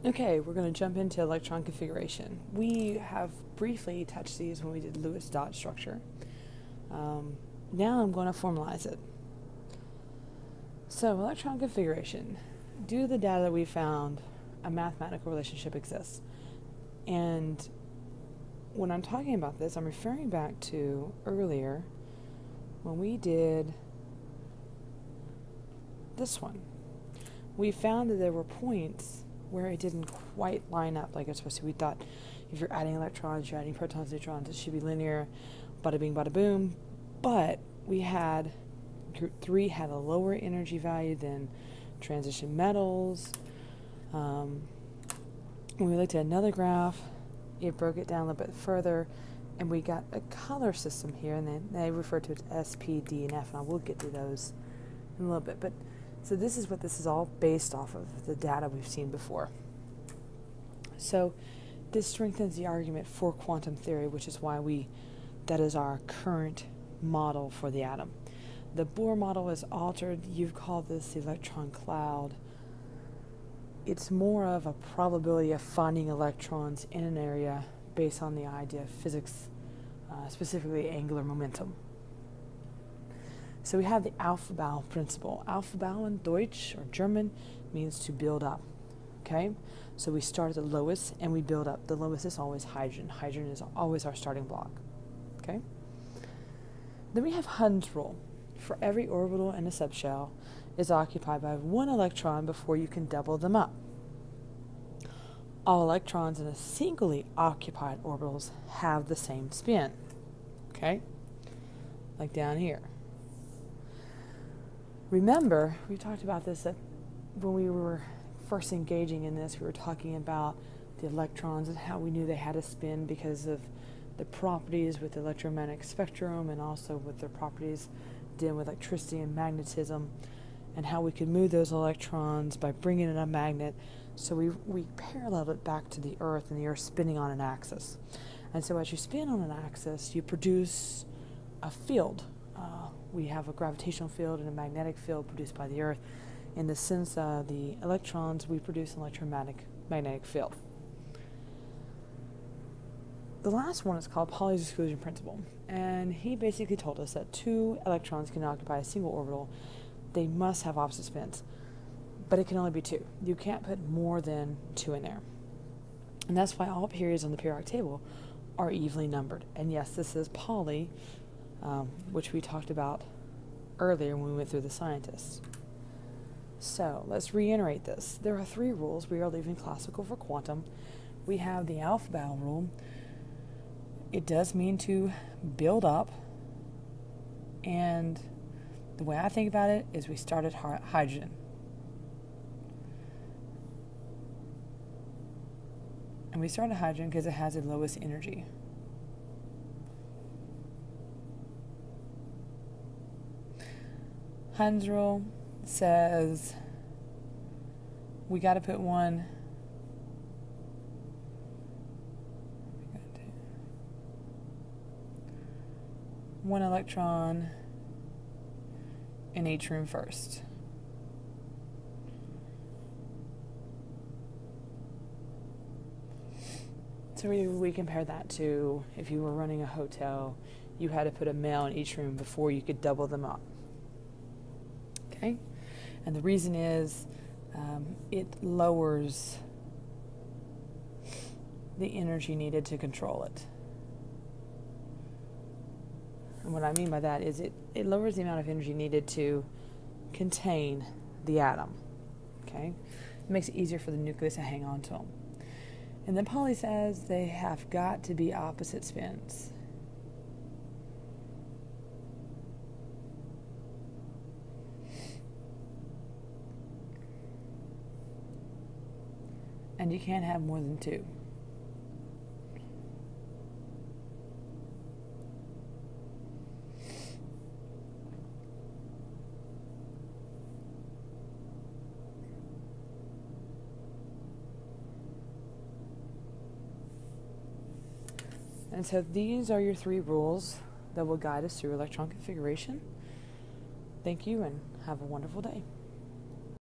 Okay, we're going to jump into electron configuration. We have briefly touched these when we did Lewis dot structure. Now I'm going to formalize it. So, electron configuration. Due to the data that we found, a mathematical relationship exists. And when I'm talking about this, I'm referring back to earlier when we did this one. We found that there were points where it didn't quite line up like it's supposed to. We thought if you're adding electrons, you're adding protons, neutrons, it should be linear, bada bing, bada boom. But we had, group 3 had a lower energy value than transition metals. When we looked at another graph, it broke it down a little bit further, and we got a color system here, and then they refer to it as S, P, D, and F, and I will get to those in a little bit. But so this is what this is all based off of, the data we've seen before. So this strengthens the argument for quantum theory, which is why that is our current model for the atom. The Bohr model is altered. You've called this the electron cloud. It's more of a probability of finding electrons in an area based on the idea of physics, specifically angular momentum. So we have the Aufbau principle. Aufbau in Deutsch or German means to build up. Okay? So we start at the lowest and we build up. The lowest is always hydrogen. Hydrogen is always our starting block. Okay? Then we have Hund's rule. For every orbital in a subshell is occupied by one electron before you can double them up. All electrons in a singly occupied orbitals have the same spin. Okay? Like down here. Remember, we talked about this that when we were first engaging in this, we were talking about the electrons and how we knew they had a spin because of the properties with the electromagnetic spectrum and also with their properties dealing with electricity and magnetism, and how we could move those electrons by bringing in a magnet. So we paralleled it back to the Earth, and the Earth spinning on an axis. And so as you spin on an axis, you produce a field. We have a gravitational field and a magnetic field produced by the Earth. In the sense of the electrons, we produce an electromagnetic field. The last one is called Pauli's exclusion principle, and he basically told us that 2 electrons can occupy a single orbital. They must have opposite spins, but it can only be 2. You can't put more than 2 in there. And that's why all periods on the periodic table are evenly numbered. And yes, this is Pauli, which we talked about earlier when we went through the scientists. So let's reiterate this. There are 3 rules we are leaving classical for quantum. We have the Aufbau rule. It does mean to build up, and the way I think about it is we start at hydrogen. And we start at hydrogen because it has the lowest energy. Hund's rule says we got to put one electron in each room first. So we compare that to if you were running a hotel, you had to put a male in each room before you could double them up. Okay? And the reason is it lowers the energy needed to control it. And what I mean by that is it lowers the amount of energy needed to contain the atom. Okay? It makes it easier for the nucleus to hang on to them. And then Pauli says they have got to be opposite spins. And you can't have more than 2. And so these are your 3 rules that will guide us through electron configuration. Thank you and have a wonderful day.